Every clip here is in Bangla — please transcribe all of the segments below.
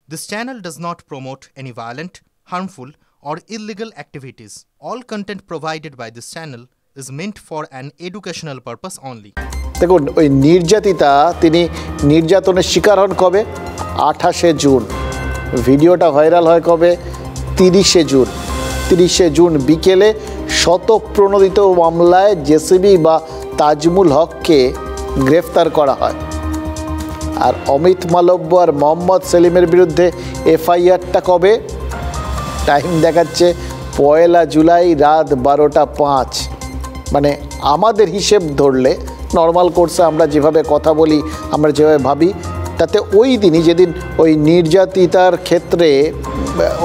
This channel does not promote any violent, harmful, or illegal activities. All content provided by this channel is meant for an educational purpose only. দেখুন ওই নির্যাতিতা তিনি নির্যাতনের শিকার হন কবে 28শে জুন ভিডিওটা ভাইরাল হয় কবে 30শে জুন বিকেলে শতপ্রণোদিত মামলায় জেসিবি বা তাজমুল হককে গ্রেফতার করা হয় আর অমিত মালব্য আর মোহাম্মদ সেলিমের বিরুদ্ধে এফআইআরটা কবে টাইম দেখাচ্ছে 1 জুলাই রাত 12:05 মানে আমাদের হিসেব ধরলে নর্মাল কোর্সে আমরা যেভাবে কথা বলি আমরা যেভাবে ভাবি তাতে ওই দিনই যেদিন ওই নির্যাতিতার ক্ষেত্রে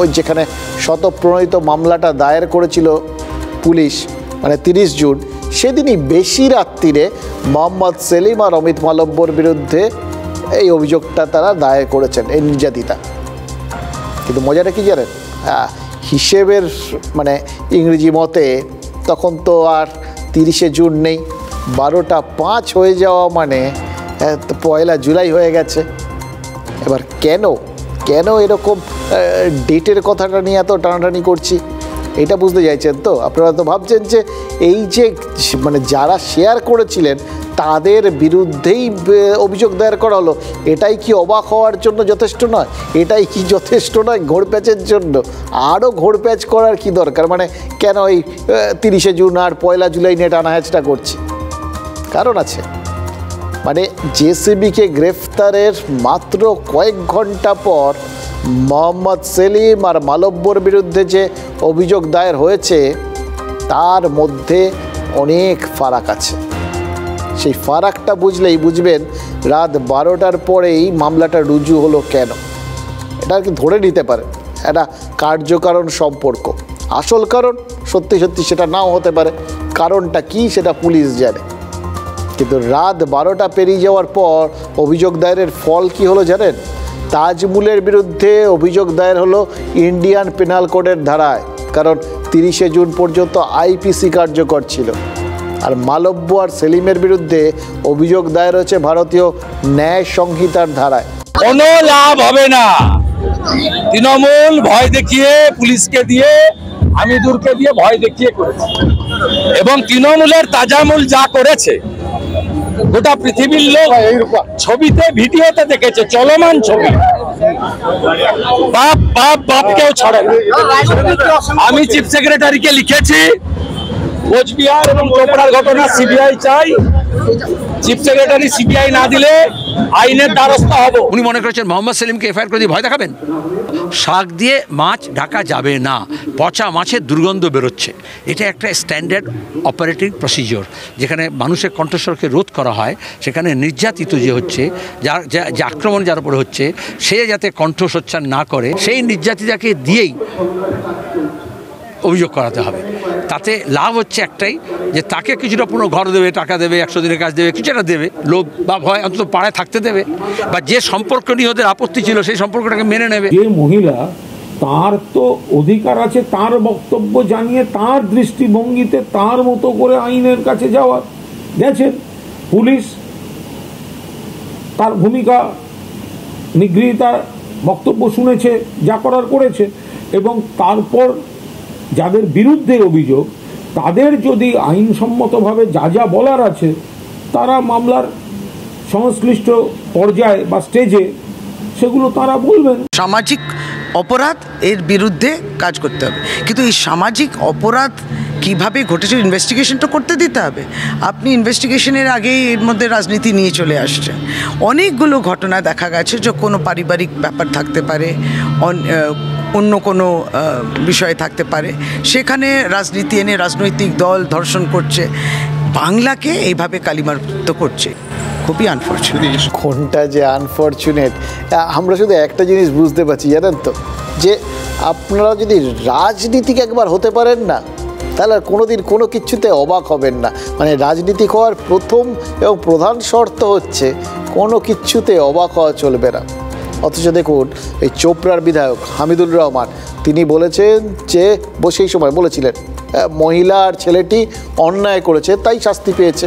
ওই যেখানে শতপ্রণোদিত মামলাটা দায়ের করেছিল পুলিশ মানে 30 জুন সেদিনই বেশি রাত্রিরে মোহাম্মদ সেলিম আর অমিত মালব্যর বিরুদ্ধে এই অভিযোগটা তারা দায়ের করেছেন এই নির্যাতিতা কিন্তু মজাটা কি জানেন হিসেবের মানে ইংরেজি মতে তখন তো আর 30শে জুন নেই 12:05 হয়ে যাওয়া মানে 1 জুলাই হয়ে গেছে এবার কেন এরকম ডেটের কথাটা নিয়ে এত টানাটানি করছি এটা বুঝতে চাইছেন তো আপনারা তো ভাবছেন যে এই যে মানে যারা শেয়ার করেছিলেন তাদের বিরুদ্ধেই অভিযোগ দায়ের করা হলো এটাই কি অবাক হওয়ার জন্য যথেষ্ট নয় এটাই কি যথেষ্ট নয় ঘোরপ্যাচের জন্য আরও ঘোরপ্যাচ করার কি দরকার মানে কেন এই 30শে জুন আর 1 জুলাই নিয়ে টানাহেঁচড়া করছে কারণ আছে মানে জেসিবিকে গ্রেফতারের মাত্র কয়েক ঘন্টা পর মোহাম্মদ সেলিম আর মালব্যর বিরুদ্ধে যে অভিযোগ দায়ের হয়েছে তার মধ্যে অনেক ফারাক আছে সেই ফারাকটা বুঝলেই বুঝবেন রাত 12টার পরেই মামলাটা রুজু হলো কেন এটা কি ধরে নিতে পারে একটা কার্যকারণ সম্পর্ক আসল কারণ সত্যি সেটা নাও হতে পারে কারণটা কি সেটা পুলিশ জানে কিন্তু রাত 12টা পেরিয়ে যাওয়ার পর অভিযোগ দায়েরের ফল কি হলো জানেন তাজমুলের বিরুদ্ধে অভিযোগ দায়ের হলো ইন্ডিয়ান পেনাল কোডের ধারায় কারণ 30শে জুন পর্যন্ত আইপিসি কার্যকর ছিল আর মালব্য আর সেলিমের বিরুদ্ধে অভিযোগ দায়ের হচ্ছে ভারতীয় ন্যায় সংহিতার ধারায় কোনো লাভ হবে না তৃণমূল ভয় দেখিয়ে পুলিশকে দিয়ে হামিদুরকে দিয়ে ভয় দেখিয়ে করেছে এবং তৃণমূলের তাজামুল যা করেছে গোটা পৃথিবীর লোক ছবিতে ভিডিওতে দেখেছে চলমান ছবি বাপ কেউ ছাড়ে না আমি চিফ সেক্রেটারিকে লিখেছি কোচবিহার এবং চোপড়ার ঘটনা সিবিআই চাই চিফ সেক্রেটারি সিবিআই না দিলে আইনের দ্বারস্থ হব উনি মনে করেছেন মোহাম্মদ সেলিমকে এফআইআর করে দিয়ে ভয় দেখাবেন শাক দিয়ে মাছ ঢাকা যাবে না পচা মাছের দুর্গন্ধ বেরোচ্ছে এটা একটা স্ট্যান্ডার্ড অপারেটিং প্রসিজিওর যেখানে মানুষের কণ্ঠস্বরকে রোধ করা হয় সেখানে নির্যাতিত যে হচ্ছে যে আক্রমণ যার উপরে হচ্ছে সে যাতে কণ্ঠ সোচ্চার না করে সেই নির্যাতিতাকে দিয়েই অভিযোগ করাতে হবে তাতে লাভ হচ্ছে একটাই যে তাকে কিছুটা পুরো ঘর দেবে টাকা দেবে 100 দিনের কাজ দেবে কিছুটা দেবে লোভ বা ভয় অন্তত পাড়ায় থাকতে দেবে বা যে সম্পর্ক নিয়ে ওদের আপত্তি ছিল সেই সম্পর্কটাকে মেনে নেবে যে মহিলা তার তো অধিকার আছে তার বক্তব্য জানিয়ে তার দৃষ্টিভঙ্গিতে তার মতো করে আইনের কাছে যাওয়া গেছেন পুলিশ তার ভূমিকা নিগৃহীতার বক্তব্য শুনেছে যা করার করেছে এবং তারপর যাদের বিরুদ্ধে অভিযোগ তাদের যদি আইনসম্মতভাবে যা বলার আছে তারা মামলার সংশ্লিষ্ট পর্যায়ে বা স্টেজে সেগুলো তারা বলবেন সামাজিক অপরাধ এর বিরুদ্ধে কাজ করতে হবে কিন্তু এই সামাজিক অপরাধ কিভাবে ঘটেছে ইনভেস্টিগেশনটা করতে দিতে হবে আপনি ইনভেস্টিগেশনের আগেই এর মধ্যে রাজনীতি নিয়ে চলে আসছে অনেকগুলো ঘটনা দেখা গেছে যে কোনো পারিবারিক ব্যাপার থাকতে পারে অন্য কোনো বিষয় থাকতে পারে সেখানে রাজনীতি এনে রাজনৈতিক দল ধর্ষণ করছে বাংলাকে এইভাবে কালিমালিপ্ত করছে খুবই আনফর্চুনেট কোনটা যে আনফর্চুনেট আমরা শুধু একটা জিনিস বুঝতে পারছি জানেন তো যে আপনারা যদি রাজনীতিক একবার হতে পারেন না তাহলে কোনোদিন কোনো কিছুতে অবাক হবেন না মানে রাজনীতিক হওয়ার প্রথম এবং প্রধান শর্ত হচ্ছে কোনো কিছুতে অবাক হওয়া চলবে না অথচ দেখুন এই চোপড়ার বিধায়ক হামিদুর রহমান তিনি বলেছেন যে সেই সময় বলেছিলেন মহিলা আর ছেলেটি অন্যায় করেছে তাই শাস্তি পেয়েছে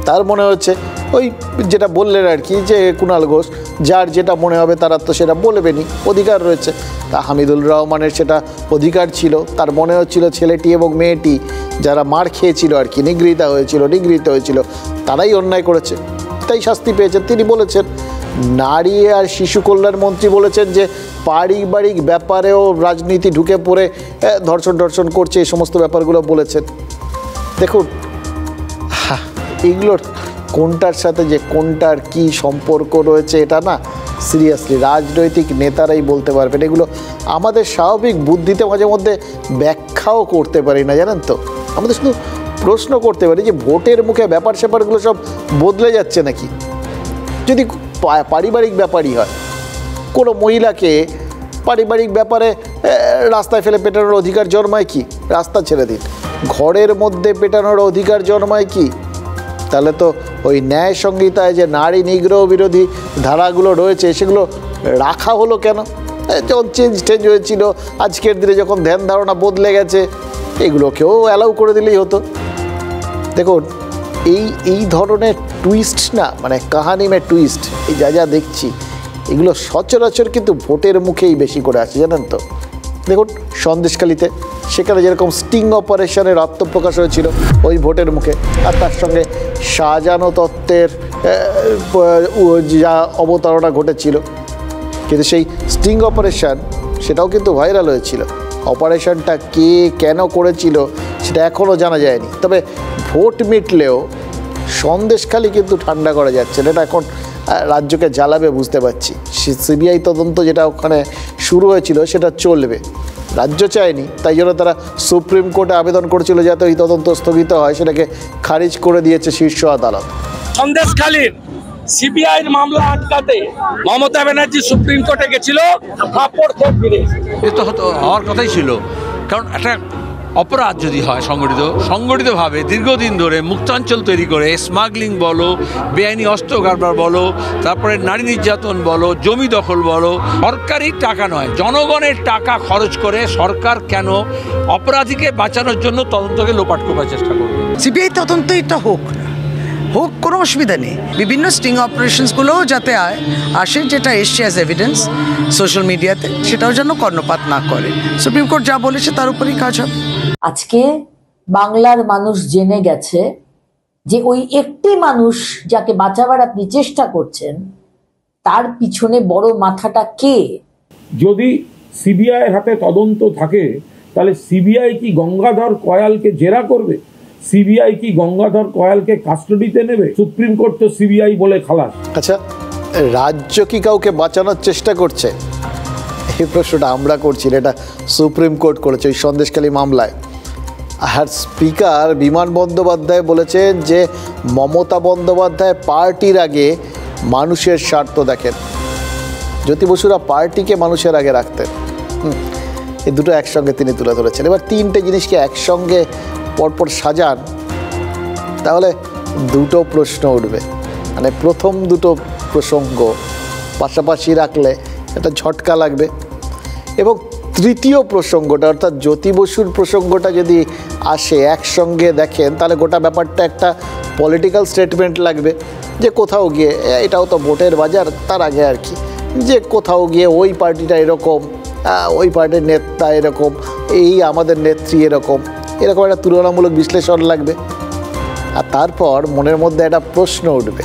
তার মনে হচ্ছে ওই যেটা বললেন আর কি যে কুণাল ঘোষ যার যেটা মনে হবে তারা তো সেটা বলবেনই, অধিকার রয়েছে। তা হামিদুল রহমানের সেটা অধিকার ছিল, তার মনে হচ্ছিল ছেলেটি এবং মেয়েটি যারা মার খেয়েছিল আর কি, নিগৃহীত হয়েছিল তারাই অন্যায় করেছে, তাই শাস্তি পেয়েছেন। তিনি বলেছেন, নারী আর শিশু কল্যাণ মন্ত্রী বলেছেন যে পারিবারিক ব্যাপারেও রাজনীতি ঢুকে পড়ে ধর্ষণ করছে, এই সমস্ত ব্যাপারগুলো বলেছেন। দেখুন, এগুলোর কোনটার সাথে যে কোনটার কি সম্পর্ক রয়েছে এটা না সিরিয়াসলি রাজনৈতিক নেতারাই বলতে পারবেন। এগুলো আমাদের স্বাভাবিক বুদ্ধিতে মাঝে মধ্যে ব্যাখ্যাও করতে পারি না, জানেন তো। আমাদের শুধু প্রশ্ন করতে পারি যে ভোটের মুখে ব্যাপার স্যাপারগুলো সব বদলে যাচ্ছে নাকি। যদি পারিবারিক ব্যাপারই হয়, কোনো মহিলাকে পারিবারিক ব্যাপারে রাস্তায় ফেলে পেটানোর অধিকার জন্মায় কি? রাস্তা ছেড়ে দিন, ঘরের মধ্যে পেটানোর অধিকার জন্মায় কি? তাহলে তো ওই ন্যায় সংহিতায় যে নারী নিগ্রহ বিরোধী ধারাগুলো রয়েছে সেগুলো রাখা হলো কেন? যখন চেঞ্জ হয়েছিল, আজকের দিনে যখন ধ্যান ধারণা বদলে গেছে, এগুলোকেও অ্যালাউ করে দিলেই হতো। দেখুন, এই ধরনের টুইস্ট না, মানে কাহানি মে টুইস্ট, এই যা দেখছি এগুলো সচরাচর কিন্তু ভোটের মুখেই বেশি করে আছে, জানেন তো। দেখুন, সন্দেশখালিতে সেখানে যেরকম স্টিং অপারেশনের আত্মপ্রকাশ হয়েছিল ওই ভোটের মুখে, আর তার সঙ্গে সাজানো তত্ত্বের যা অবতারণা ঘটেছিল, কিন্তু সেই স্টিং অপারেশন সেটাও কিন্তু ভাইরাল হয়েছিল। অপারেশনটা কে কেন করেছিল সেটা এখনও জানা যায়নি, তবে ভোট মিটলেও সন্দেশখালি কিন্তু ঠান্ডা করা যাচ্ছে না। এটা এখন রাজ্যকে জ্বালাবে বুঝতে পারছি। সিবিআই তদন্ত যেটা ওখানে শুরু হয়েছিল সেটা চলবে, রাজ্য চায়নি, তাই জন্য তারা সুপ্রিম কোর্টে আবেদন করেছিল যাতে ওই তদন্ত স্থগিত হয়, সেটাকে খারিজ করে দিয়েছে শীর্ষ আদালত। সন্দেশখালীর সিবিআইয়ের মামলা আটকাতে মমতা ব্যানার্জি সুপ্রিম কোর্টে গেছিল, কাপড় খেয়ে ফিরে এ তো হওয়ার কথাই ছিল। কারণ একটা অপরাধ যদি হয় সংগঠিতভাবে দীর্ঘদিন ধরে মুক্তাঞ্চল তৈরি করে, স্মাগলিং বলো, বেআইনি অস্ত্র কারবার বলো, তারপরে নারী নির্যাতন বলো, জমি দখল বলো, সরকারি টাকা নয় জনগণের টাকা খরচ করে সরকার কেন অপরাধীকে বাঁচানোর জন্য তদন্তকে লোপাট করার চেষ্টা করবে? সিবিআই তদন্ত এটা হোক, কোনো অসুবিধা নেই। বিভিন্ন স্টিং অপারেশনসগুলোও যাতে আসে, যেটা এসছে অ্যাজ এভিডেন্স সোশ্যাল মিডিয়াতে, সেটাও যেন কর্ণপাত না করে। সুপ্রিম কোর্ট যা বলেছে তার উপরেই কাজ হবে। আজকে বাংলার মানুষ জেনে গেছে যে ওই একটি মানুষ যাকে বাঁচাবার আপনি চেষ্টা করছেন তার পিছনে বড় মাথাটা কে। যদি সিবিআই হাতে তদন্ত থাকে তাহলে সিবিআই কি গঙ্গাধর কয়ালকে জেরা করবে? সিবিআই কি গঙ্গাধর কয়ালকে কাস্টডিতে নেবে? সুপ্রিম কোর্ট তো সিবিআই বলে খালাস। আচ্ছা, রাজ্য কি কাউকে বাঁচানোর চেষ্টা করছে? এই প্রশ্নটা আমরা করছি, এটা সুপ্রিম কোর্ট করেছে ওই সন্দেশখালী মামলায়। আর স্পিকার বিমান বন্দ্যোপাধ্যায় বলেছেন যে মমতা বন্দ্যোপাধ্যায় পার্টির আগে মানুষের স্বার্থ দেখেন। জ্যোতি বসুরা পার্টিকে মানুষের আগে রাখতেন। এই দুটো একসঙ্গে তিনি তুলে ধরেছেন। এবার তিনটে জিনিসকে একসঙ্গে পরপর সাজান, তাহলে দুটো প্রশ্ন উঠবে। মানে প্রথম দুটো প্রসঙ্গ পাশাপাশি রাখলে একটা ঝটকা লাগবে, এবং তৃতীয় প্রসঙ্গটা অর্থাৎ জ্যোতি বসুর প্রসঙ্গটা যদি আসে একসঙ্গে দেখেন, তাহলে গোটা ব্যাপারটা একটা পলিটিক্যাল স্টেটমেন্ট লাগবে যে কোথাও গিয়ে, এটাও তো ভোটের বাজার, তার আগে আর কি, যে কোথাও গিয়ে ওই পার্টিটা এরকম, ওই পার্টির নেতা এরকম, এই আমাদের নেত্রী এরকম একটা তুলনামূলক বিশ্লেষণ লাগবে। আর তারপর মনের মধ্যে একটা প্রশ্ন উঠবে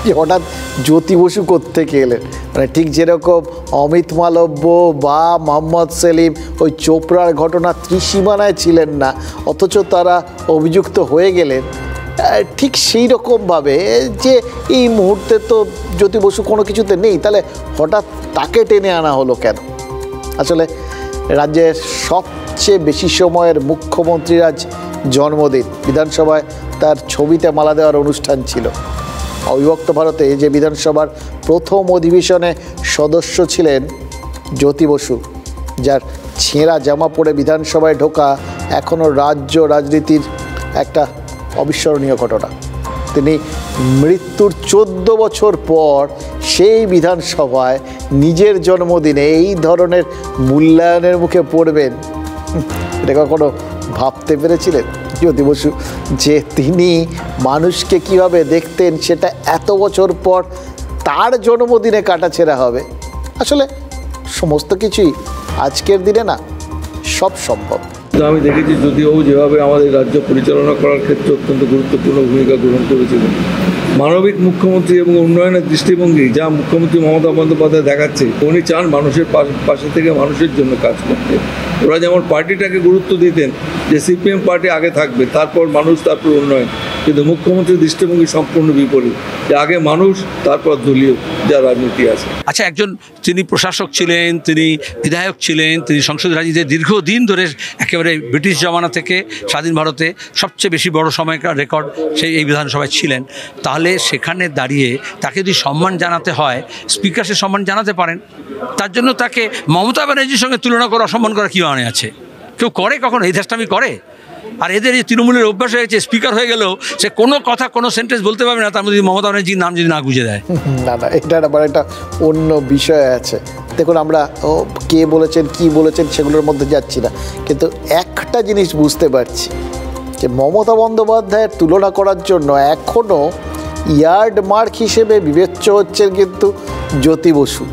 যে হঠাৎ জ্যোতি বসু কোত্থেকে এলেন। মানে ঠিক যেরকম অমিত মালব্য বা মোহাম্মদ সেলিম ওই চোপড়ার ঘটনা ত্রিসীমানায় ছিলেন না, অথচ তারা অভিযুক্ত হয়ে গেলেন, ঠিক সেই রকমভাবে যে এই মুহূর্তে তো জ্যোতি বসু কোনো কিছুতে নেই, তাহলে হঠাৎ তাকে টেনে আনা হলো কেন? আসলে রাজ্যের সবচেয়ে বেশি সময়ের মুখ্যমন্ত্রীর আজ জন্মদিন, বিধানসভায় তার ছবিতে মালা দেওয়ার অনুষ্ঠান ছিল। অবিভক্ত ভারতে যে বিধানসভার প্রথম অধিবেশনে সদস্য ছিলেন জ্যোতি বসু, যার ছেঁড়া জামা পরে বিধানসভায় ঢোকা এখনও রাজ্য রাজনীতির একটা অবিস্মরণীয় ঘটনা। তিনি মৃত্যুর 14 বছর পর সেই বিধানসভায় নিজের জন্মদিনে এই ধরনের মূল্যায়নের মুখে পড়বেন, এটা কখনো ভাবতে পেরেছিলেন জ্যোতি বসু? যে তিনি মানুষকে কিভাবে দেখতেন সেটা এত বছর পর তার জন্মদিনে কাটাছেঁড়া হবে। আসলে সমস্ত কিছুই আজকের দিনে না সব সম্ভব। আমি দেখেছি যদিও যেভাবে আমাদের রাজ্য পরিচালনা করার ক্ষেত্রে অত্যন্ত গুরুত্বপূর্ণ ভূমিকা গ্রহণ করেছিলেন, মানবিক মুখ্যমন্ত্রী এবং উন্নয়নের দৃষ্টিভঙ্গি যা মুখ্যমন্ত্রী মমতা বন্দ্যোপাধ্যায় দেখাচ্ছে, উনি চান মানুষের পাশে থেকে মানুষের জন্য কাজ করতে। ওরা যেমন পার্টিটাকে গুরুত্ব দিতেন যে সিপিএম পার্টি আগে থাকবে, তারপর মানুষ, তারপর উন্নয়ন, কিন্তু মুখ্যমন্ত্রীর দৃষ্টিভঙ্গি সম্পূর্ণ বিপরীত, যে আগে মানুষ তারপর দলীয় যা রাজনীতি আছে। আচ্ছা, একজন তিনি প্রশাসক ছিলেন, তিনি বিধায়ক ছিলেন, তিনি সংসদের রাজনীতিতে দীর্ঘদিন ধরে একেবারে ব্রিটিশ জমানা থেকে স্বাধীন ভারতে সবচেয়ে বেশি বড় সময়কার রেকর্ড এই বিধানসভায় ছিলেন। তাহলে সেখানে দাঁড়িয়ে তাকে যদি সম্মান জানাতে হয়, স্পিকার সে সম্মান জানাতে পারেন। তার জন্য তাকে মমতা ব্যানার্জির সঙ্গে তুলনা করে অসম্মান করা কী মানে আছে? কেউ করে কখনো? এই দেশটা আমি করে? আর এদের এই তৃণমূলের অভ্যাস হয়ে গেছে, স্পিকার হয়ে গেলেও সে কোনো কথা, কোনো সেন্টেন্স বলতে পারবে না তার মধ্যে মমতা ব্যানার্জির নাম যদি না গুঁজে দেয়। না না, এটা আবার একটা অন্য বিষয় আছে। দেখুন, আমরা কে বলেছেন কি বলেছেন সেগুলোর মধ্যে যাচ্ছি না, কিন্তু একটা জিনিস বুঝতে পারছি যে মমতা বন্দ্যোপাধ্যায়ের তুলনা করার জন্য এখনও ইয়ার্ড মার্ক হিসেবে বিবেচ্য হচ্ছেন কিন্তু জ্যোতি বসু।